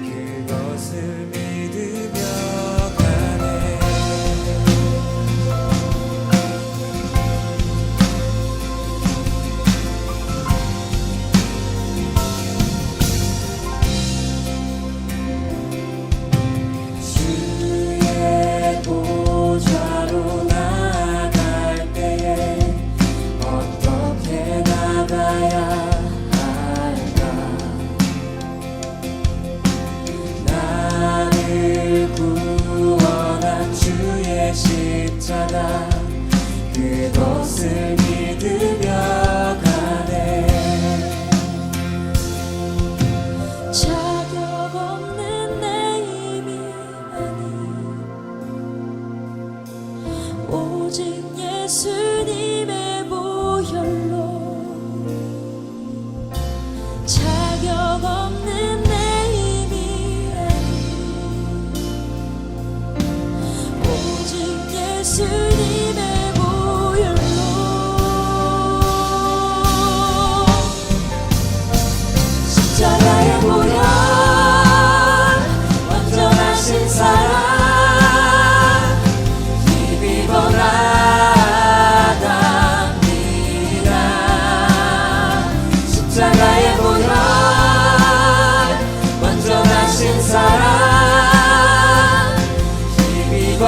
그것을 믿으며 가네. 주의 보좌로 나아갈 때에 어떻게 나가야 구원한 주의 십자가 그것을 믿으며 가네. 자격 없는 내 힘이 아닌 오직 예수님의 보혈로 자격 없는 내 예수님의 보혈로 십자가의 보혈 완전하신 사랑 힘입어 나갑니다. 십자가의 보혈 완전하신 사랑 힘입어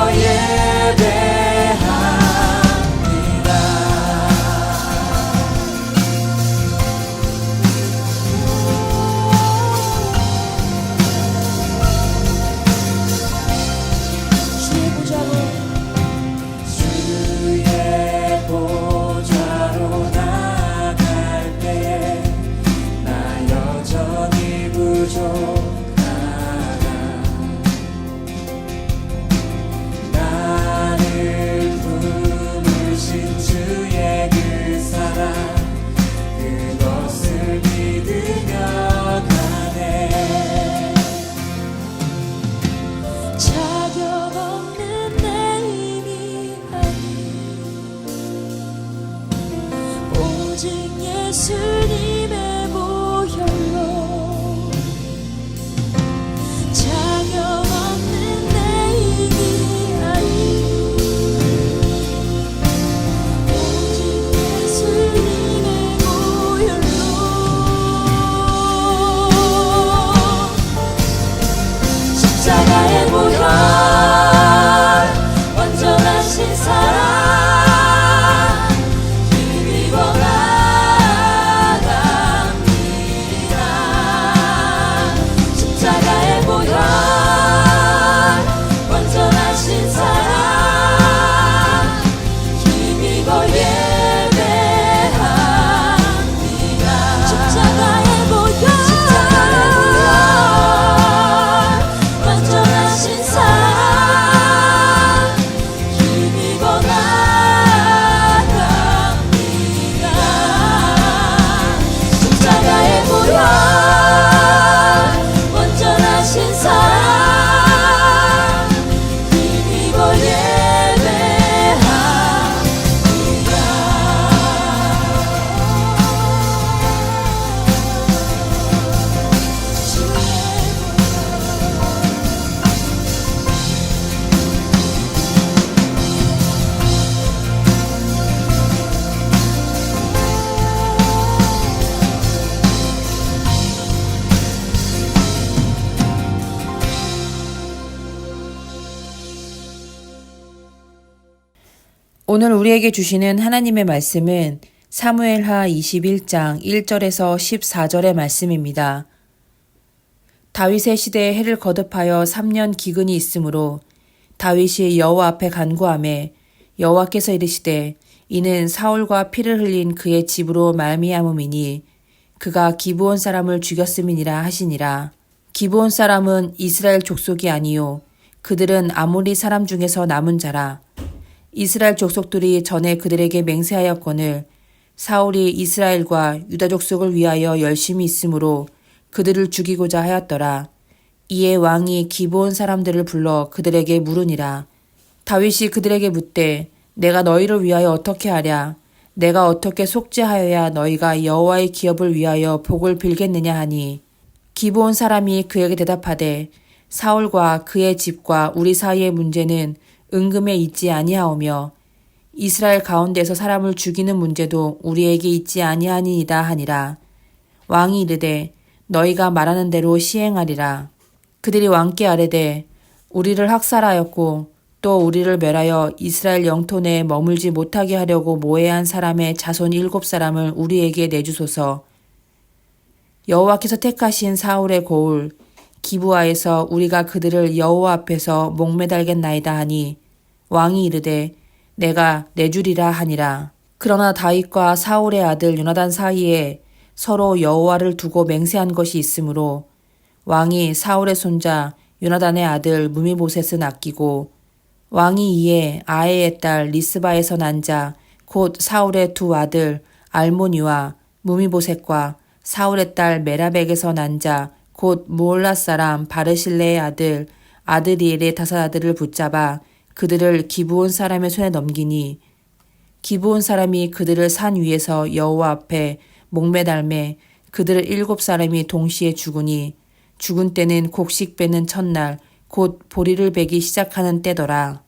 예수님의 보혈로 자격 없는 내 힘이 아닌 오직 예수님의 보혈로 십자가의 보혈 완전하신 사랑 오늘 우리에게 주시는 하나님의 말씀은 사무엘하 21장 1절에서 14절의 말씀입니다. 다윗의 시대에 해를 거듭하여 3년 기근이 있으므로 다윗이 여호와 앞에 간구하매 여호와께서 이르시되 이는 사울과 피를 흘린 그의 집으로 말미암음이니 그가 기브온 사람을 죽였음이니라 하시니라. 기브온 사람은 이스라엘 족속이 아니요 그들은 아모리 사람 중에서 남은 자라. 이스라엘 족속들이 전에 그들에게 맹세하였거늘 사울이 이스라엘과 유다 족속을 위하여 열심히 있으므로 그들을 죽이고자 하였더라. 이에 왕이 기브온 사람들을 불러 그들에게 물으니라. 다윗이 그들에게 묻되 내가 너희를 위하여 어떻게 하랴? 내가 어떻게 속죄하여야 너희가 여호와의 기업을 위하여 복을 빌겠느냐 하니 기브온 사람이 그에게 대답하되 사울과 그의 집과 우리 사이의 문제는 은금에 있지 아니하오며 이스라엘 가운데서 사람을 죽이는 문제도 우리에게 있지 아니하니이다 하니라. 왕이 이르되 너희가 말하는 대로 시행하리라. 그들이 왕께 아뢰되 우리를 학살하였고 또 우리를 멸하여 이스라엘 영토 내에 머물지 못하게 하려고 모해한 사람의 자손 7사람을 우리에게 내주소서. 여호와께서 택하신 사울의 고을 기브아에서 우리가 그들을 여호와 앞에서 목매달겠나이다 하니 왕이 이르되 내가 내주리라 하니라. 그러나 다윗과 사울의 아들 요나단 사이에 서로 여호와를 두고 맹세한 것이 있으므로 왕이 사울의 손자 요나단의 아들 무미보셋은 아끼고 왕이 이에 아에의 딸 리스바에서 난 자 곧 사울의 두 아들 알모니와 무미보셋과 사울의 딸 메라백에서 난 자 곧 무올라 사람 바르실레의 아들 아드리엘의 5 아들을 붙잡아 그들을 기브온 사람의 손에 넘기니 기브온 사람이 그들을 산 위에서 여호와 앞에 목매달매 그들 7사람이 동시에 죽으니 죽은 때는 곡식 베는 첫날 곧 보리를 베기 시작하는 때더라.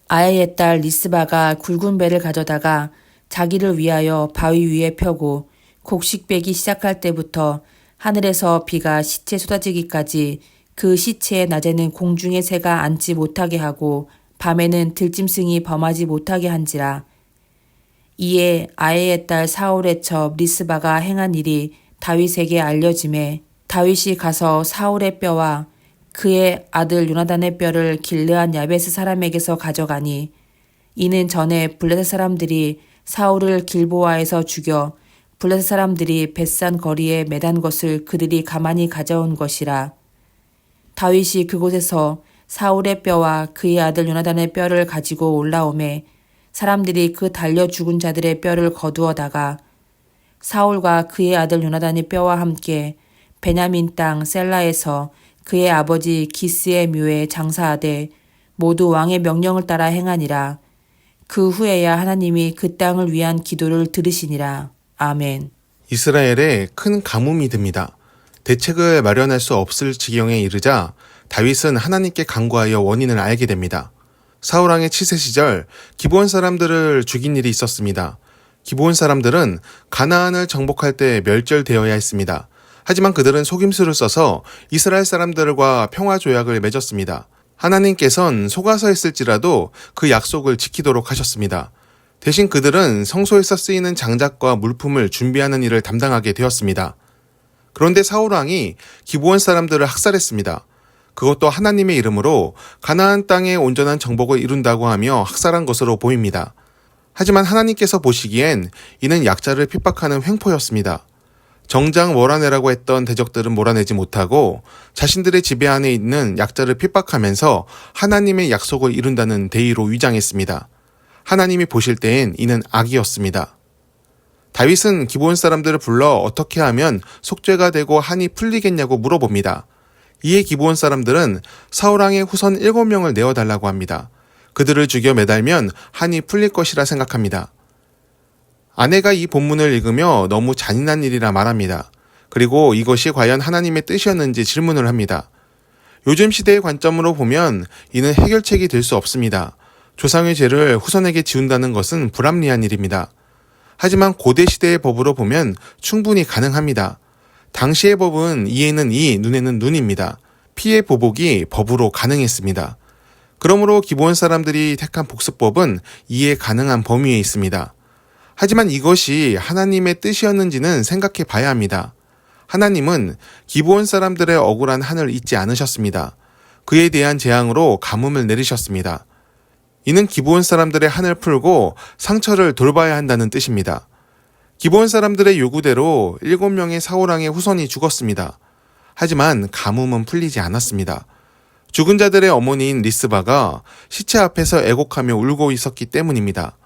아야의 딸 리스바가 굵은 배를 가져다가 자기를 위하여 바위 위에 펴고 곡식 베기 시작할 때부터 하늘에서 비가 시체 쏟아지기까지 그 시체의 낮에는 공중의 새가 앉지 못하게 하고 밤에는 들짐승이 범하지 못하게 한지라. 이에 아에의 딸 사울의 첩 리스바가 행한 일이 다윗에게 알려지매 다윗이 가서 사울의 뼈와 그의 아들 요나단의 뼈를 길르한 야베스 사람에게서 가져가니 이는 전에 블레셋 사람들이 사울을 길보아에서 죽여 블레셋 사람들이 벳산 거리에 매단 것을 그들이 가만히 가져온 것이라. 다윗이 그곳에서 사울의 뼈와 그의 아들 요나단의 뼈를 가지고 올라오매 사람들이 그 달려 죽은 자들의 뼈를 거두어다가 사울과 그의 아들 요나단의 뼈와 함께 베냐민 땅 셀라에서 그의 아버지 기스의 묘에 장사하되 모두 왕의 명령을 따라 행하니라. 그 후에야 하나님이 그 땅을 위한 기도를 들으시니라. 아멘. 이스라엘에 큰 가뭄이 듭니다. 대책을 마련할 수 없을 지경에 이르자 다윗은 하나님께 간구하여 원인을 알게 됩니다. 사울왕의 치세 시절 기브온 사람들을 죽인 일이 있었습니다. 기브온 사람들은 가나안을 정복할 때 멸절되어야 했습니다. 하지만 그들은 속임수를 써서 이스라엘 사람들과 평화 조약을 맺었습니다. 하나님께선 속아서 했을지라도 그 약속을 지키도록 하셨습니다. 대신 그들은 성소에서 쓰이는 장작과 물품을 준비하는 일을 담당하게 되었습니다. 그런데 사울왕이 기브온 사람들을 학살했습니다. 그것도 하나님의 이름으로 가나안 땅의 온전한 정복을 이룬다고 하며 학살한 것으로 보입니다. 하지만 하나님께서 보시기엔 이는 약자를 핍박하는 횡포였습니다. 정작 몰아내라고 했던 대적들은 몰아내지 못하고 자신들의 지배 안에 있는 약자를 핍박하면서 하나님의 약속을 이룬다는 대의로 위장했습니다. 하나님이 보실 때엔 이는 악이었습니다. 다윗은 기브온 사람들을 불러 어떻게 하면 속죄가 되고 한이 풀리겠냐고 물어봅니다. 이에 기브온 사람들은 사울왕의 후손 7명을 내어달라고 합니다. 그들을 죽여 매달면 한이 풀릴 것이라 생각합니다. 아내가 이 본문을 읽으며 너무 잔인한 일이라 말합니다. 그리고 이것이 과연 하나님의 뜻이었는지 질문을 합니다. 요즘 시대의 관점으로 보면 이는 해결책이 될 수 없습니다. 조상의 죄를 후손에게 지운다는 것은 불합리한 일입니다. 하지만 고대 시대의 법으로 보면 충분히 가능합니다. 당시의 법은 이에는 이, 눈에는 눈입니다. 피해 보복이 법으로 가능했습니다. 그러므로 기브온 사람들이 택한 복수법은 이해 가능한 범위에 있습니다. 하지만 이것이 하나님의 뜻이었는지는 생각해 봐야 합니다. 하나님은 기브온 사람들의 억울한 한을 잊지 않으셨습니다. 그에 대한 재앙으로 가뭄을 내리셨습니다. 이는 기브온 사람들의 한을 풀고 상처를 돌봐야 한다는 뜻입니다. 기브온 사람들의 요구대로 7명의 사울왕의 후손이 죽었습니다. 하지만 가뭄은 풀리지 않았습니다. 죽은 자들의 어머니인 리스바가 시체 앞에서 애곡하며 울고 있었기 때문입니다.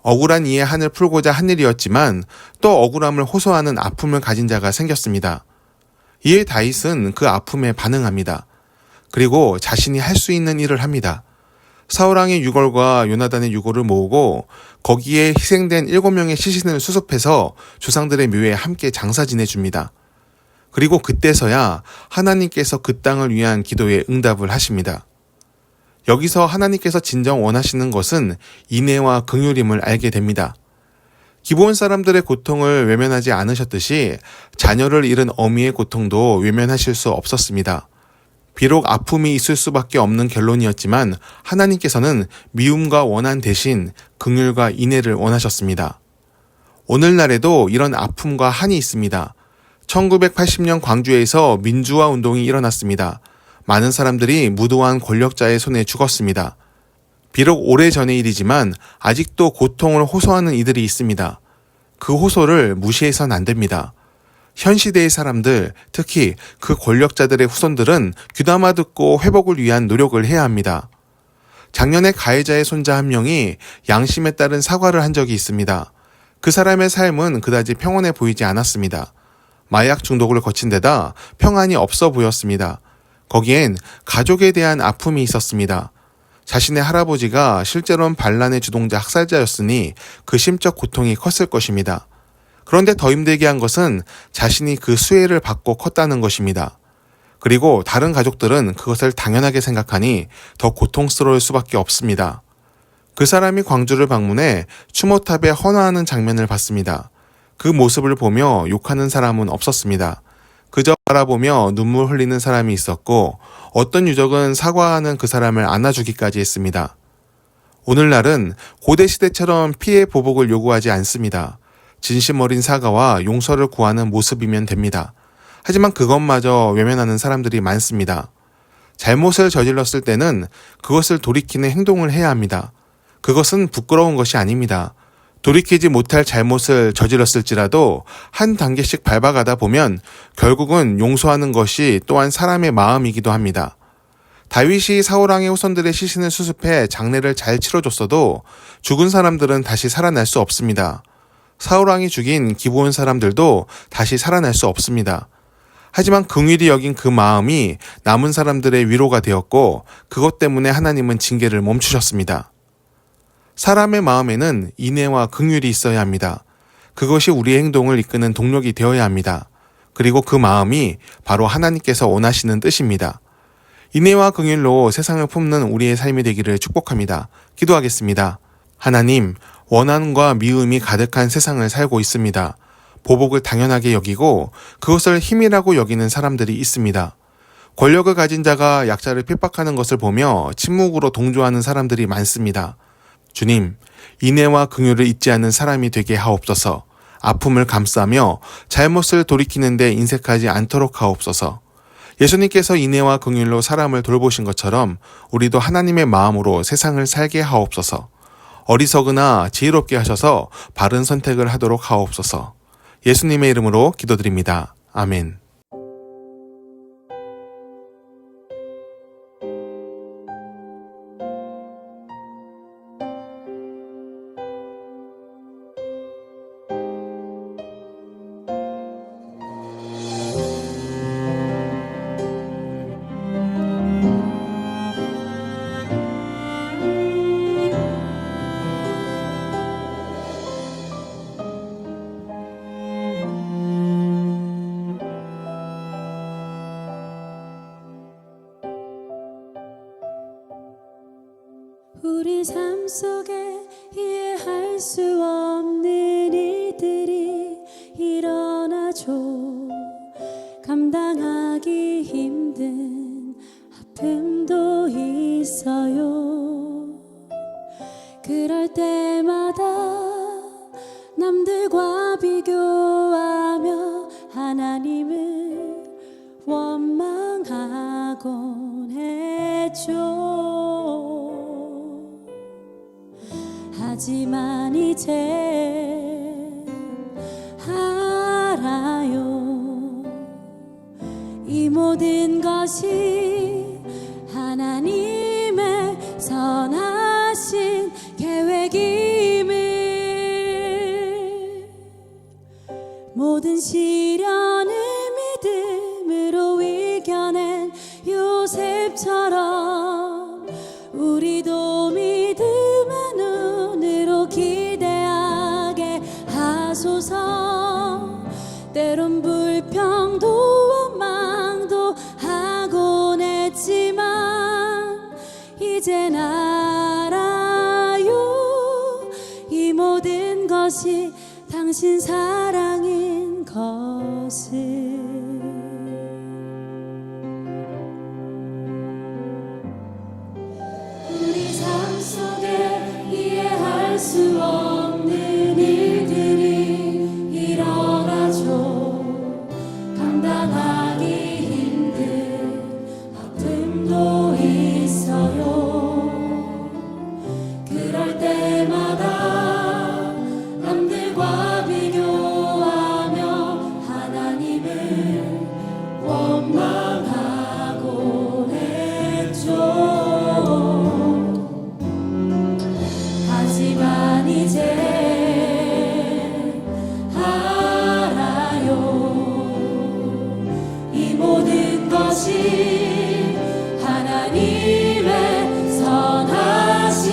억울한 이의 한을 풀고자 한 일이었지만 또 억울함을 호소하는 아픔을 가진 자가 생겼습니다. 이에 다윗은 그 아픔에 반응합니다. 그리고 자신이 할 수 있는 일을 합니다. 사울왕의 유골과 요나단의 유골을 모으고 거기에 희생된 7명의 시신을 수습해서 조상들의 묘에 함께 장사 지내줍니다. 그리고 그때서야 하나님께서 그 땅을 위한 기도에 응답을 하십니다. 여기서 하나님께서 진정 원하시는 것은 인애와 긍휼임을 알게 됩니다. 기브온 사람들의 고통을 외면하지 않으셨듯이 자녀를 잃은 어미의 고통도 외면하실 수 없었습니다. 비록 아픔이 있을 수밖에 없는 결론이었지만 하나님께서는 미움과 원한 대신 긍휼과 인애를 원하셨습니다. 오늘날에도 이런 아픔과 한이 있습니다. 1980년 광주에서 민주화 운동이 일어났습니다. 많은 사람들이 무도한 권력자의 손에 죽었습니다. 비록 오래전의 일이지만 아직도 고통을 호소하는 이들이 있습니다. 그 호소를 무시해서는 안 됩니다. 현 시대의 사람들, 특히 그 권력자들의 후손들은 귀담아 듣고 회복을 위한 노력을 해야 합니다. 작년에 가해자의 손자 한 명이 양심에 따른 사과를 한 적이 있습니다. 그 사람의 삶은 그다지 평온해 보이지 않았습니다. 마약 중독을 거친 데다 평안이 없어 보였습니다. 거기엔 가족에 대한 아픔이 있었습니다. 자신의 할아버지가 실제로는 반란의 주동자 학살자였으니 그 심적 고통이 컸을 것입니다. 그런데 더 힘들게 한 것은 자신이 그 수혜를 받고 컸다는 것입니다. 그리고 다른 가족들은 그것을 당연하게 생각하니 더 고통스러울 수밖에 없습니다. 그 사람이 광주를 방문해 추모탑에 헌화하는 장면을 봤습니다. 그 모습을 보며 욕하는 사람은 없었습니다. 그저 바라보며 눈물 흘리는 사람이 있었고 어떤 유족은 사과하는 그 사람을 안아주기까지 했습니다. 오늘날은 고대 시대처럼 피해 보복을 요구하지 않습니다. 진심 어린 사과와 용서를 구하는 모습이면 됩니다. 하지만 그것마저 외면하는 사람들이 많습니다. 잘못을 저질렀을 때는 그것을 돌이키는 행동을 해야 합니다. 그것은 부끄러운 것이 아닙니다. 돌이키지 못할 잘못을 저질렀을지라도 한 단계씩 밟아가다 보면 결국은 용서하는 것이 또한 사람의 마음이기도 합니다. 다윗이 사울왕의 후손들의 시신을 수습해 장례를 잘 치러줬어도 죽은 사람들은 다시 살아날 수 없습니다. 사울왕이 죽인 기브온 사람들도 다시 살아날 수 없습니다. 하지만 긍휼히 여긴 그 마음이 남은 사람들의 위로가 되었고 그것 때문에 하나님은 징계를 멈추셨습니다. 사람의 마음에는 인애와 긍휼이 있어야 합니다. 그것이 우리의 행동을 이끄는 동력이 되어야 합니다. 그리고 그 마음이 바로 하나님께서 원하시는 뜻입니다. 인애와 긍휼로 세상을 품는 우리의 삶이 되기를 축복합니다. 기도하겠습니다. 하나님, 원한과 미움이 가득한 세상을 살고 있습니다. 보복을 당연하게 여기고 그것을 힘이라고 여기는 사람들이 있습니다. 권력을 가진 자가 약자를 핍박하는 것을 보며 침묵으로 동조하는 사람들이 많습니다. 주님, 인애와 긍휼을 잊지 않는 사람이 되게 하옵소서. 아픔을 감싸며 잘못을 돌이키는 데 인색하지 않도록 하옵소서. 예수님께서 인애와 긍휼로 사람을 돌보신 것처럼 우리도 하나님의 마음으로 세상을 살게 하옵소서. 어리석으나 지혜롭게 하셔서 바른 선택을 하도록 하옵소서. 예수님의 이름으로 기도드립니다. 아멘. 우리 삶 속에 이해할 수 없는 일들이 일어나죠. 감당하기 힘든 아픔도 있어요. 그럴 때마다 남들과 비교하며 하나님을 원망하곤 했죠. 하지만 이제 알아요. 이 모든 것이 하나님의 선하신 계획임을, 모든 시련을 믿음으로 이겨낸 요셉처럼 우리도 믿음의 눈으로 기대하게 하소서. 때론 불평도 이젠 알아요. 이 모든 것이 당신 사랑인 것을. 우리 삶 속에 이해할 수 없는 일들이 일어나죠. 감당하기 힘든 아픔도 있어요. 그럴 때마다 남들과 비교하며 하나님을 원망하곤 했죠. 하지만 이제 알아요. 이 모든 것이 하나님의 선하신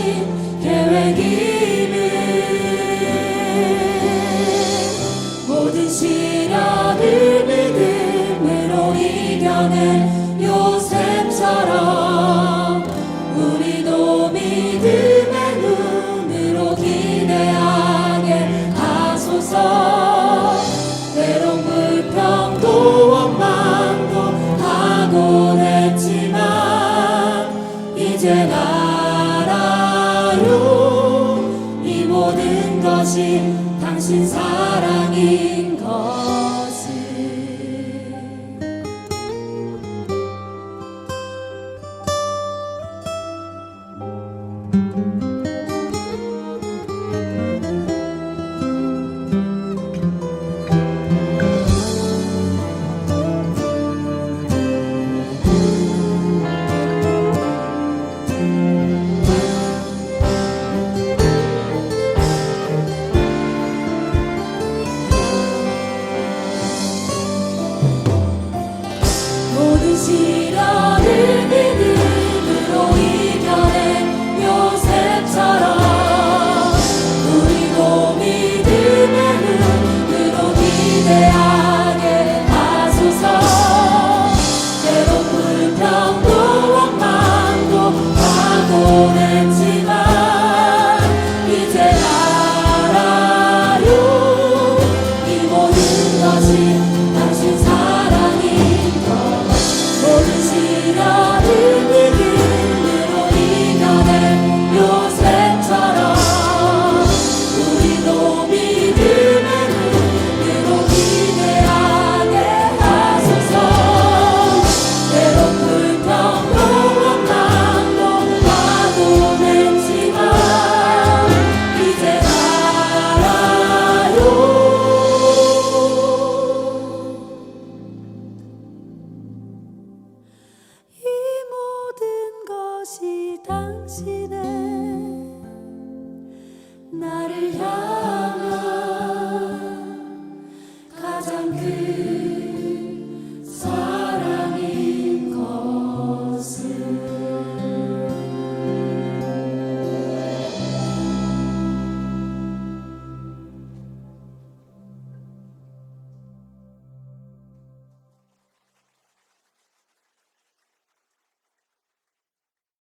계획임을. 모든 시련을 믿음으로 이겨낸 요셉처럼 우리도 믿음의 눈으로 기대하게 하소서. 때론 불평도 원망도 하곤 했지만 이젠 알아요. 이 모든 것이 당신 사랑인 것을. 모든 시련을 믿음으로 이겨낸 요셉처럼 우리도 믿음의 눈으로 기대하게 하소서. 때론 불평도 원망도 하곤 했지만 이제 알아요. 이 모든 것이 당신 사랑인 것. 모든 시련을 믿음으로 이겨낸 요셉처럼 우리도 믿음의 눈으로 기대하게 하소서. 때론 불평도 원망도 하곤 했지만 이제 알아요. 이 모든 것이 당신의 나를 향한